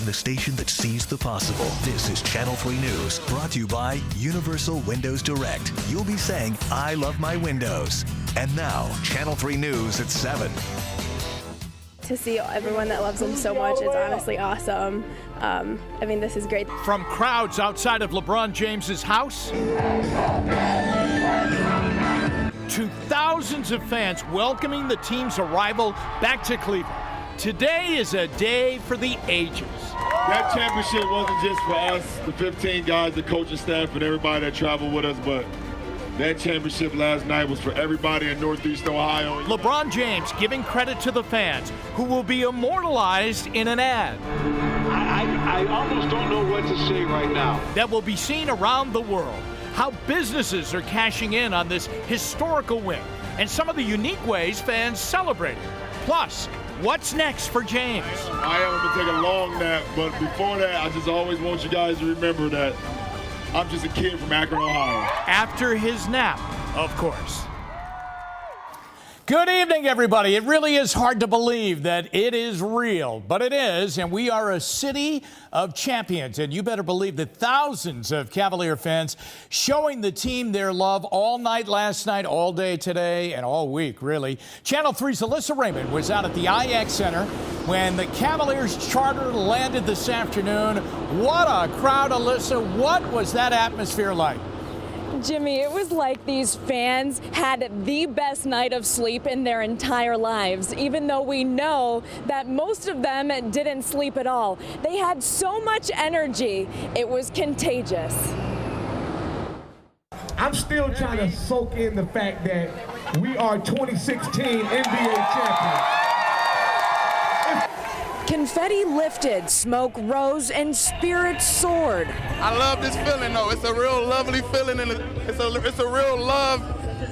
the station that sees the possible. This is Channel 3 News, brought to you by Universal Windows Direct. You'll be saying, I love my windows. And now, Channel 3 News at 7. To see everyone that loves them so much, it's honestly awesome. I mean, this is great. From crowds outside of LeBron James's house to thousands of fans welcoming the team's arrival back to Cleveland. Today is a day for the ages. That championship wasn't just for us, the 15 guys, the coaching staff, and everybody that traveled with us, but that championship last night was for everybody in Northeast Ohio. LeBron James giving credit to the fans, who will be immortalized in an ad. I almost don't know what to say right now. That will be seen around the world. How businesses are cashing in on this historical win, and some of the unique ways fans celebrate it. Plus, what's next for James? I am going to take a long nap, but before that, I just always want you guys to remember that I'm just a kid from Akron, Ohio. After his nap, of course. Good evening, everybody. It really is hard to believe that it is real, but it is, and we are a city of champions. And you better believe that thousands of Cavalier fans showing the team their love all night last night, all day today, and all week, really. Channel 3's Alyssa Raymond was out at the IX Center when the Cavaliers charter landed this afternoon. What a crowd, Alyssa. What was that atmosphere like? Jimmy, it was like these fans had the best night of sleep in their entire lives, even though we know that most of them didn't sleep at all. They had so much energy, it was contagious. I'm still trying to soak in the fact that we are 2016 NBA champions. Confetti lifted, smoke rose, and spirits soared. I love this feeling, though. It's a real lovely feeling, and it's a real love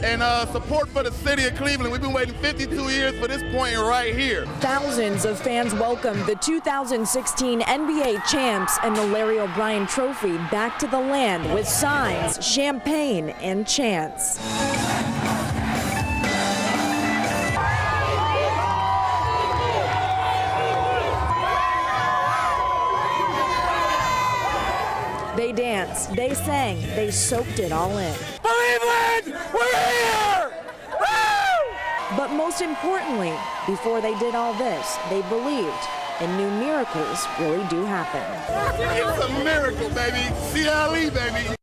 and support for the city of Cleveland. We've been waiting 52 years for this point right here. Thousands of fans welcomed the 2016 NBA champs and the Larry O'Brien Trophy back to the land with signs, champagne, and chants. They danced, they sang, they soaked it all in. Cleveland, we're here! Woo! But most importantly, before they did all this, they believed and knew miracles really do happen. It's a miracle, baby. CLE, baby.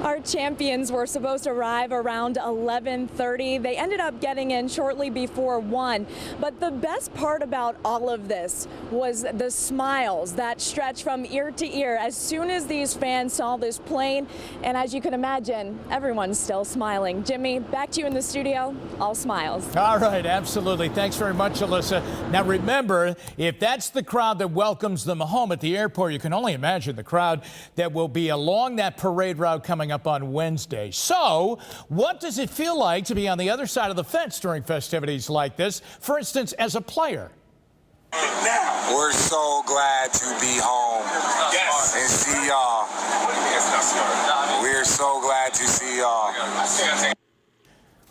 Our champions were supposed to arrive around 11:30. They ended up getting in shortly before 1. But the best part about all of this was the smiles that stretched from ear to ear as soon as these fans saw this plane. And as you can imagine, everyone's still smiling. Jimmy, back to you in the studio. All smiles. All right, absolutely. Thanks very much, Alyssa. Now remember, if that's the crowd that welcomes them home at the airport, you can only imagine the crowd that will be along that parade route coming up on Wednesday. So, what does it feel like to be on the other side of the fence during festivities like this? For instance, as a player. We're so glad to be home and see y'all. We're so glad to see y'all.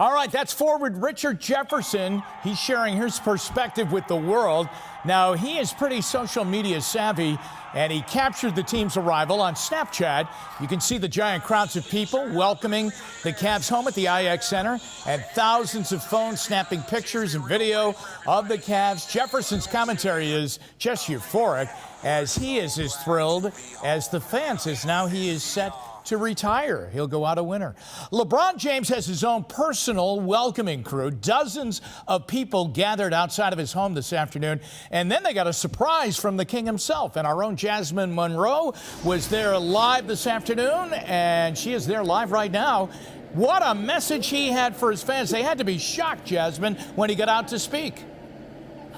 All right, that's forward Richard Jefferson. He's sharing his perspective with the world. Now, he is pretty social media savvy, and he captured the team's arrival on Snapchat. You can see the giant crowds of people welcoming the Cavs home at the IX Center, and thousands of phones snapping pictures and video of the Cavs. Jefferson's commentary is just euphoric, as he is as thrilled as the fans, as now he is set to retire. He'll go out a winner. LeBron James has his own personal welcoming crew. Dozens of people gathered outside of his home this afternoon, and then they got a surprise from the king himself. And our own Jasmine Monroe was there live this afternoon, and she is there live right now. What a message he had for his fans. They had to be shocked, Jasmine, when he got out to speak.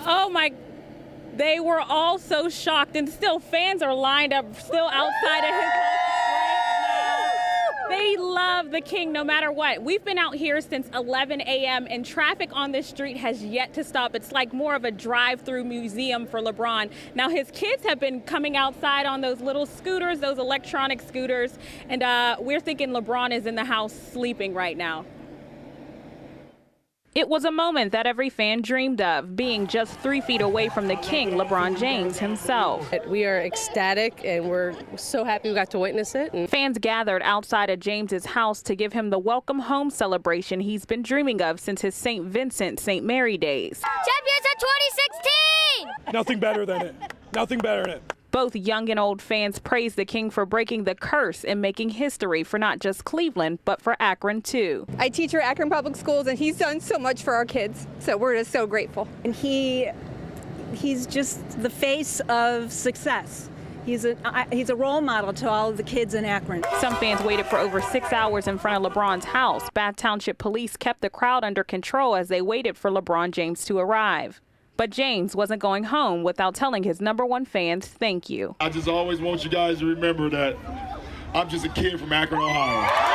Oh my, they were all so shocked, and still fans are lined up still outside of his home. They love the king no matter what. We've been out here since 11 a.m. and traffic on this street has yet to stop. It's like more of a drive-through museum for LeBron. Now, his kids have been coming outside on those little scooters, those electronic scooters, and we're thinking LeBron is in the house sleeping right now. It was a moment that every fan dreamed of, being just 3 feet away from the king, LeBron James himself. We are ecstatic, and we're so happy we got to witness it. And fans gathered outside of James's house to give him the welcome home celebration he's been dreaming of since his St. Vincent, St. Mary days. Champions of 2016! Nothing better than it. Nothing better than it. Both young and old fans praised the king for breaking the curse and making history for not just Cleveland, but for Akron, too. I teach at Akron Public Schools, and he's done so much for our kids, so we're just so grateful. And he's just the face of success. He's a role model to all of the kids in Akron. Some fans waited for over 6 hours in front of LeBron's house. Bath Township police kept the crowd under control as they waited for LeBron James to arrive. But James wasn't going home without telling his #1 fans thank you. I just always want you guys to remember that I'm just a kid from Akron, Ohio.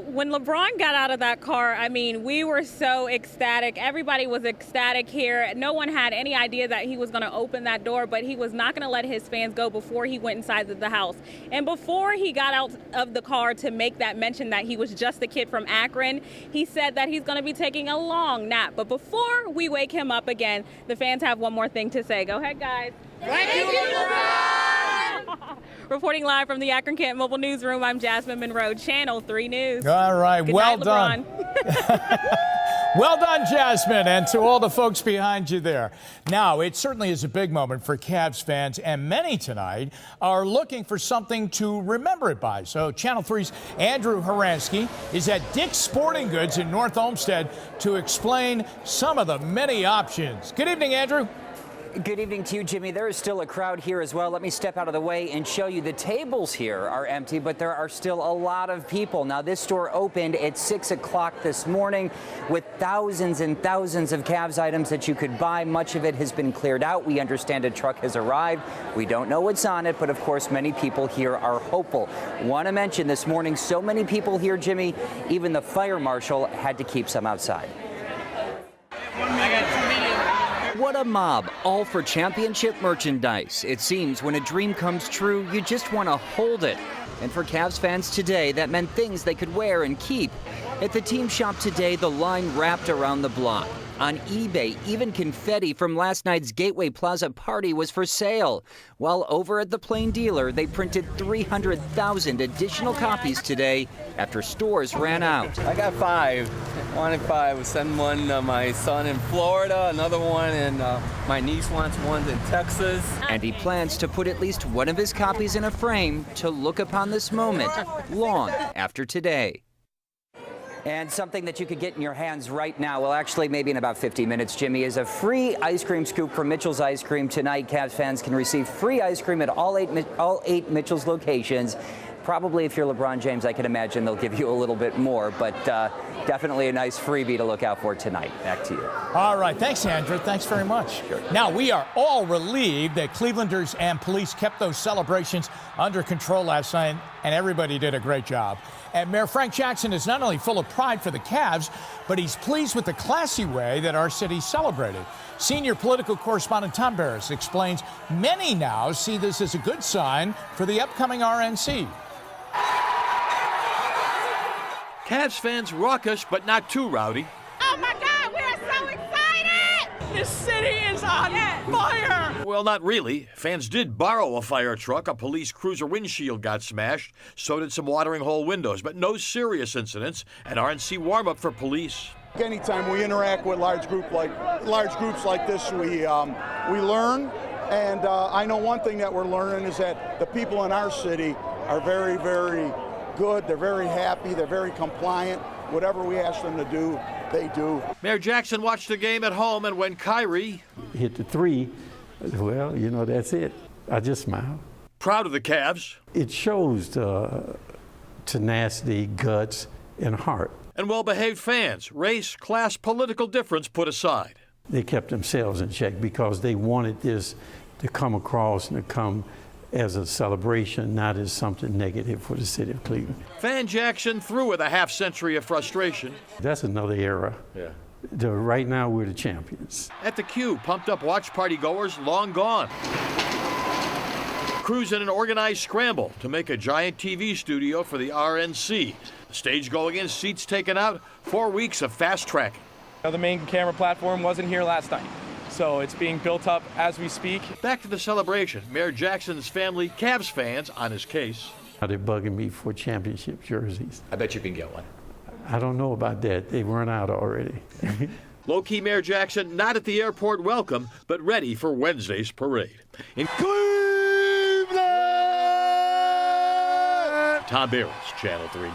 When LeBron got out of that car, I mean, we were so ecstatic. Everybody was ecstatic here. No one had any idea that he was going to open that door, but he was not going to let his fans go before he went inside the house. And before he got out of the car to make that mention that he was just a kid from Akron, he said that he's going to be taking a long nap. But before we wake him up again, the fans have one more thing to say. Go ahead, guys. Thank you, LeBron! Reporting live from the Akron Kent Mobile Newsroom, I'm Jasmine Monroe, Channel 3 News. All right, Good well night, done. Well done, Jasmine, and to all the folks behind you there. Now, it certainly is a big moment for Cavs fans, and many tonight are looking for something to remember it by. So Channel 3's Andrew Horansky is at Dick's Sporting Goods in North Olmsted to explain some of the many options. Good evening, Andrew. Good evening to you, Jimmy. There is still a crowd here as well. Let me step out of the way and show you the tables here are empty, but there are still a lot of people. Now, this store opened at 6 o'clock this morning with thousands and thousands of Cavs items that you could buy. Much of it has been cleared out. We understand a truck has arrived. We don't know what's on it, but of course, many people here are hopeful. Want to mention this morning, so many people here, Jimmy, even the fire marshal had to keep some outside. What a mob, all for championship merchandise. It seems when a dream comes true, you just want to hold it. And for Cavs fans today, that meant things they could wear and keep. At the team shop today, the line wrapped around the block. On eBay, even confetti from last night's Gateway Plaza party was for sale. While over at the Plain Dealer, they printed 300,000 additional copies today after stores ran out. I got 5. Wanted 5. We'll send one to my son in Florida, another one, and my niece wants one in Texas. And he plans to put at least one of his copies in a frame to look upon this moment long after today. And something that you could get in your hands right now, well, actually maybe in about 50 minutes, Jimmy, is a free ice cream scoop from Mitchell's Ice Cream. Tonight, Cavs fans can receive free ice cream at all eight Mitchell's locations. Probably if you're LeBron James, I can imagine they'll give you a little bit more, but definitely a nice freebie to look out for tonight. Back to you. All right. Thanks, Andrew. Thanks very much. Sure. Now, we are all relieved that Clevelanders and police kept those celebrations under control last night, and everybody did a great job. And Mayor Frank Jackson is not only full of pride for the Cavs, but he's pleased with the classy way that our city celebrated. Senior political correspondent Tom Barris explains many now see this as a good sign for the upcoming RNC. Cavs fans raucous, but not too rowdy. Oh my God, we're so excited! This city is on fire! Well, not really. Fans did borrow a fire truck. A police cruiser windshield got smashed. So did some watering hole windows, but no serious incidents. An RNC warm-up for police. Anytime we interact with large groups like this, we learn. And I know one thing that we're learning is that the people in our city are very, very good. They're very happy. They're very compliant. Whatever we ask them to do, they do. Mayor Jackson watched the game at home, and when Kyrie hit the 3, well, you know, that's it. I just smile. Proud of the Cavs. It shows tenacity, guts, and heart. And well-behaved fans. Race, class, political difference put aside. They kept themselves in check because they wanted this to come across and to come as a celebration, not as something negative for the city of Cleveland. Fan Jackson through with a half-century of frustration. That's another era. Yeah. Right now, we're the champions. At the Q, pumped-up watch party goers long gone. crew's in an organized scramble to make a giant TV studio for the RNC. The stage going in, seats taken out, 4 weeks of fast tracking. The main camera platform wasn't here last night, so it's being built up as we speak. Back to the celebration. Mayor Jackson's family, Cavs fans, on his case. They're bugging me for championship jerseys. I bet you can get one. I don't know about that. They run out already. Low-key Mayor Jackson not at the airport welcome, but ready for Wednesday's parade. In Cleveland, Tom Barris, Channel 3 News.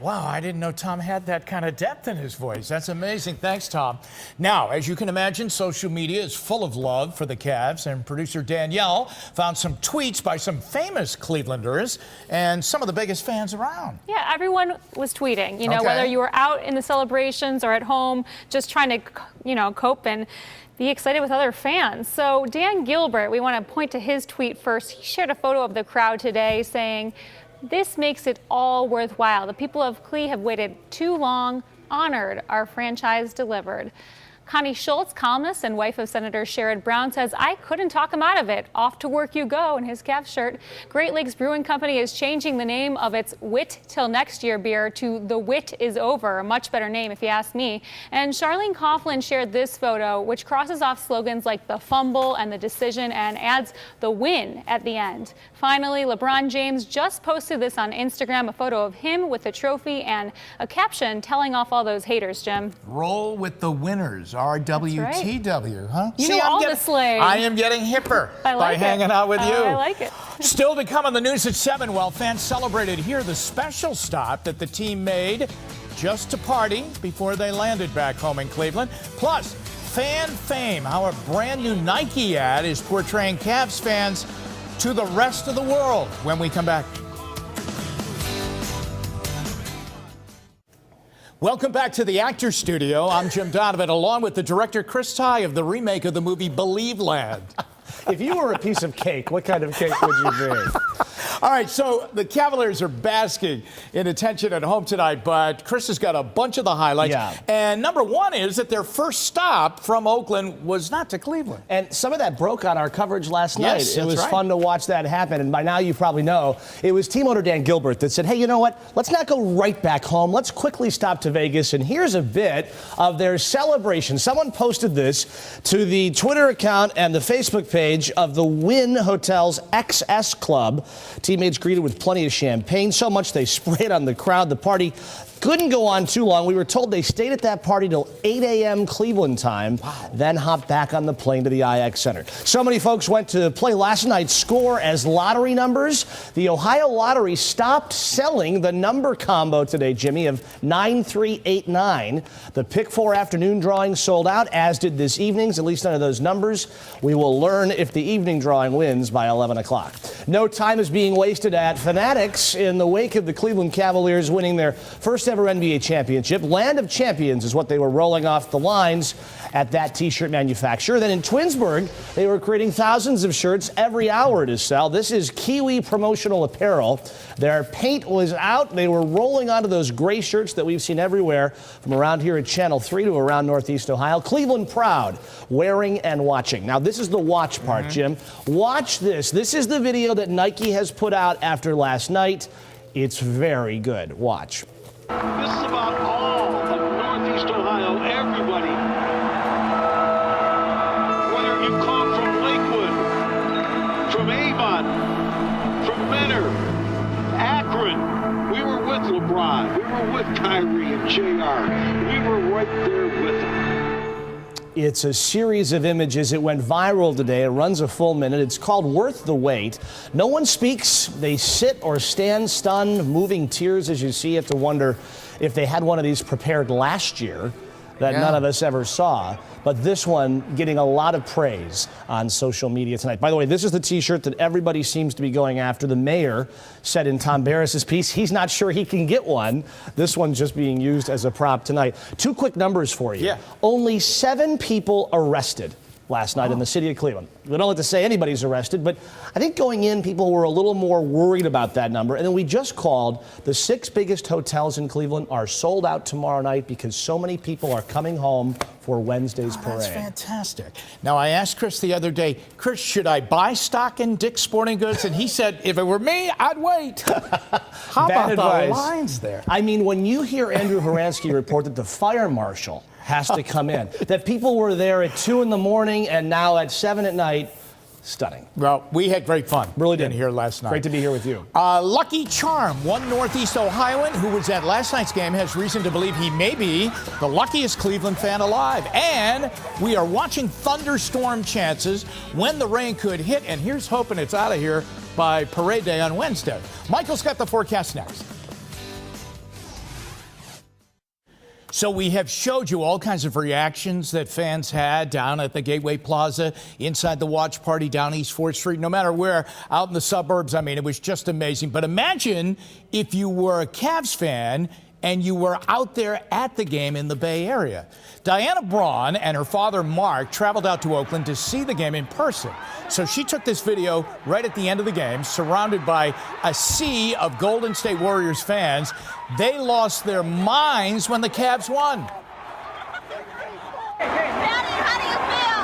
Wow, I didn't know Tom had that kind of depth in his voice. That's amazing. Thanks, Tom. Now, as you can imagine, social media is full of love for the Cavs, and producer Danielle found some tweets by some famous Clevelanders and some of the biggest fans around. Yeah, everyone was tweeting, whether you were out in the celebrations or at home just trying to, cope and be excited with other fans. So Dan Gilbert, we want to point to his tweet first. He shared a photo of the crowd today saying, "This makes it all worthwhile. The people of Cle have waited too long. Honored, our franchise delivered." Connie Schultz, columnist and wife of Senator Sherrod Brown, says, "I couldn't talk him out of it. Off to work you go," in his Cavs shirt. Great Lakes Brewing Company is changing the name of its Wit Till Next Year beer to The Wit Is Over. A much better name, if you ask me. And Charlene Coughlin shared this photo, which crosses off slogans like the fumble and the decision and adds the win at the end. Finally, LeBron James just posted this on Instagram, a photo of him with the trophy and a caption telling off all those haters, Jim. Roll with the winners, RWTW, huh? You know all the slang. I am getting hipper by hanging out with you. I like it. Still to come on the news at 7, while fans celebrated here the special stop that the team made just to party before they landed back home in Cleveland. Plus, fan fame, how a brand new Nike ad is portraying Cavs fans to the rest of the world when we come back. Welcome back to the Actors Studio. I'm Jim Donovan, along with the director Chris Ty of the remake of the movie Believe Land. If you were a piece of cake, what kind of cake would you be? All right, so the Cavaliers are basking in attention at home tonight, but Chris has got a bunch of the highlights. Yeah. And number one is that their first stop from Oakland was not to Cleveland. And some of that broke on our coverage last night. Yes, it was right. fun to watch that happen. And by now you probably know it was team owner Dan Gilbert that said, hey, you know what? Let's not go right back home. Let's quickly stop to Vegas. And here's a bit of their celebration. Someone posted this to the Twitter account and the Facebook page of the Wynn Hotel's XS Club. Teammates greeted with plenty of champagne, so much they sprayed on the crowd. The party couldn't go on too long. We were told they stayed at that party till 8 a.m. Cleveland time, then hopped back on the plane to the IX Center. So many folks went to play last night's score as lottery numbers. The Ohio Lottery stopped selling the number combo today, Jimmy, of 9389. The Pick 4 afternoon drawing sold out, as did this evening's, at least none of those numbers. We will learn if the evening drawing wins by 11 o'clock. No time is being wasted at Fanatics in the wake of the Cleveland Cavaliers winning their first ever NBA championship. Land of Champions is what they were rolling off the lines at that t-shirt manufacturer. Then in Twinsburg, they were creating thousands of shirts every hour to sell. This is Kiwi promotional apparel. Their paint was out. They were rolling onto those gray shirts that we've seen everywhere from around here at Channel 3 to around Northeast Ohio. Cleveland proud, wearing and watching. Now, this is the watch part, Jim. Watch this. This is the video that Nike has put out after last night. It's very good. Watch. This is about all of Northeast Ohio, everybody. Whether you come from Lakewood, from Avon, from Menor, Akron, we were with LeBron, we were with Kyrie and JR. We were right there with them. It's a series of images. It went viral today. It runs a full minute. It's called Worth the Wait. No one speaks. They sit or stand stunned, moving tears as you see. You have to wonder if they had one of these prepared last year that none of us ever saw. But this one getting a lot of praise on social media tonight. By the way, this is the t-shirt that everybody seems to be going after. The mayor said in Tom Barris's piece, he's not sure he can get one. This one's just being used as a prop tonight. Two quick numbers for you. Only 7 people arrested last night in the city of Cleveland. We don't like to say anybody's arrested, but I think going in, people were a little more worried about that number. And then we just called the 6 biggest hotels in Cleveland are sold out tomorrow night because so many people are coming home for Wednesday's parade. That's fantastic. Now, I asked Chris the other day, Chris, should I buy stock in Dick's Sporting Goods? And he said, if it were me, I'd wait. How Bad about advice. the lines there? I mean, when you hear Andrew Horansky report that the fire marshal has to come in, that people were there at 2 in the morning and now at 7 at night, stunning. Well, we had great fun. Really did. Here last night. Great to be here with you. Lucky Charm, one Northeast Ohioan who was at last night's game, has reason to believe he may be the luckiest Cleveland fan alive. And we are watching thunderstorm chances when the rain could hit. And here's hoping it's out of here by parade day on Wednesday. Michael's got the forecast next. So we have showed you all kinds of reactions that fans had down at the Gateway Plaza, inside the watch party down East 4th Street, no matter where, out in the suburbs. I mean, it was just amazing. But imagine if you were a Cavs fan and you were out there at the game in the Bay Area. Diana Braun and her father, Mark, traveled out to Oakland to see the game in person. So she took this video right at the end of the game, surrounded by a sea of Golden State Warriors fans. They lost their minds when the Cavs won. Daddy, how do you feel?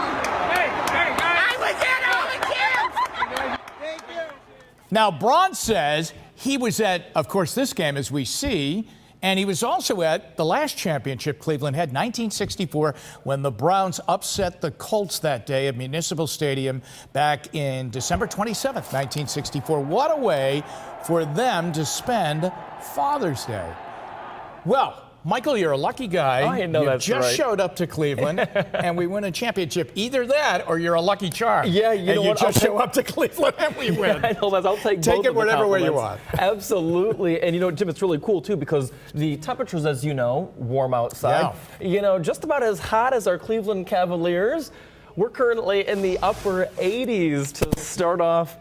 I was in all the kids. Thank you. Now, Braun says he was at, of course, this game, as we see, and he was also at the last championship Cleveland had, 1964, when the Browns upset the Colts that day at Municipal Stadium back in December 27th, 1964. What a way for them to spend Father's Day. Well, Michael, you're a lucky guy. I know that's You just right. showed up to Cleveland, and we win a championship. Either that, or you're a lucky charm. Yeah, you know what? You just show up to Cleveland, and we win. I know that. I'll take both Take of it the whatever way you want. compliments. Absolutely. And you know, Jim, it's really cool too because the temperatures, as you know, warm outside. Yeah. You know, just about as hot as our Cleveland Cavaliers. We're currently in the upper 80s to start off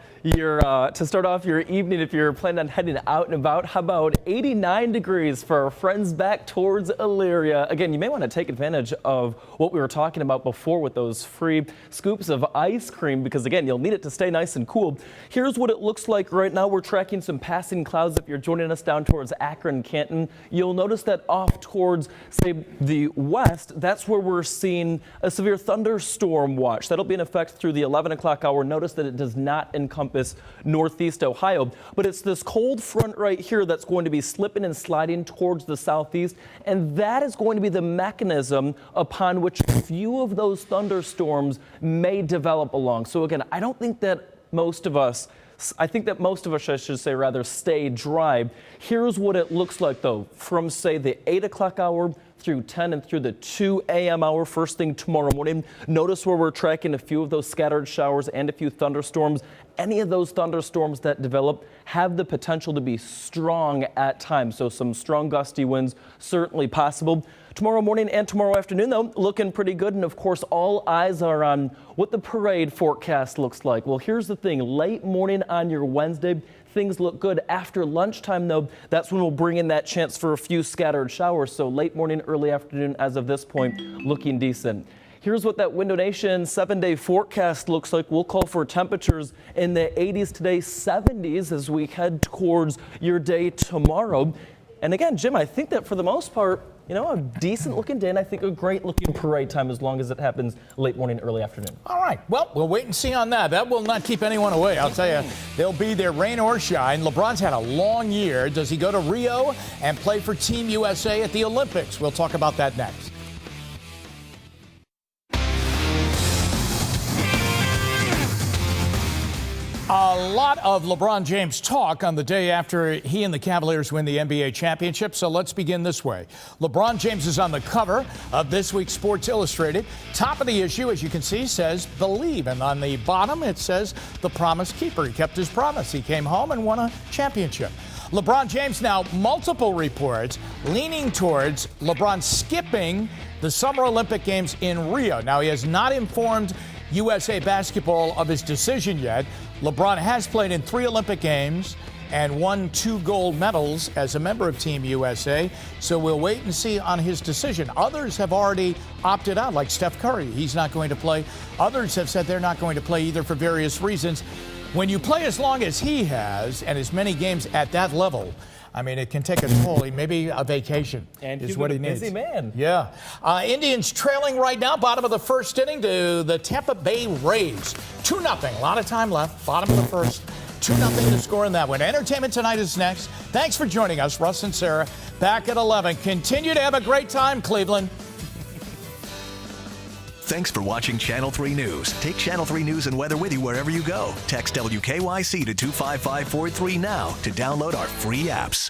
your evening if you're planning on heading out and about. How about 89 degrees for our friends back towards Elyria? Again, you may want to take advantage of what we were talking about before with those free scoops of ice cream because, again, you'll need it to stay nice and cool. Here's what it looks like right now. We're tracking some passing clouds. If you're joining us down towards Akron, Canton, you'll notice that off towards, say, the west, that's where we're seeing a severe thunderstorm watch. That'll be in effect through the 11 o'clock hour. Notice that it does not encompass Northeast Ohio, but it's this cold front right here that's going to be slipping and sliding towards the southeast, and that is going to be the mechanism upon which a few of those thunderstorms may develop along. So again, I think that most of us, I should say rather, stay dry. Here's what it looks like though, from say the 8 o'clock hour through 10 and through the 2 a.m. hour first thing tomorrow morning. Notice where we're tracking a few of those scattered showers and a few thunderstorms. Any of those thunderstorms that develop have the potential to be strong at times. So some strong gusty winds certainly possible. Tomorrow morning and tomorrow afternoon, though, looking pretty good. And of course, all eyes are on what the parade forecast looks like. Well, here's the thing. Late morning on your Wednesday, things look good. After lunchtime, though, that's when we'll bring in that chance for a few scattered showers. So late morning, early afternoon, as of this point, looking decent. Here's what that Window Nation 7-day forecast looks like. We'll call for temperatures in the 80s today, 70s as we head towards your day tomorrow. And again, Jim, I think that for the most part, you know, a decent looking day, and I think a great looking parade time as long as it happens late morning, early afternoon. All right. Well, we'll wait and see on that. That will not keep anyone away. I'll tell you, they'll be there rain or shine. LeBron's had a long year. Does he go to Rio and play for Team USA at the Olympics? We'll talk about that next. A lot of LeBron James talk on the day after he and the Cavaliers win the NBA championship, so let's begin this way. LeBron James is on the cover of this week's Sports Illustrated. Top of the issue, as you can see, says believe, and on the bottom it says the promise keeper. He kept his promise. He came home and won a championship. LeBron James now, multiple reports leaning towards LeBron skipping the Summer Olympic Games in Rio. Now, he has not informed USA Basketball of his decision yet. LeBron has played in 3 Olympic Games and won 2 gold medals as a member of Team USA, so we'll wait and see on his decision. Others have already opted out, like Steph Curry. He's not going to play. Others have said they're not going to play either for various reasons. When you play as long as he has and as many games at that level, I mean, it can take a toll. Maybe a vacation and is he's what he a needs. busy man. Yeah. Indians trailing right now, bottom of the first inning to the Tampa Bay Rays. 2-0. A lot of time left. Bottom of the first. 2-0 to score in that one. Entertainment Tonight is next. Thanks for joining us, Russ and Sarah. Back at 11. Continue to have a great time, Cleveland. Thanks for watching Channel 3 News. Take Channel 3 News and weather with you wherever you go. Text WKYC to 25543 now to download our free apps.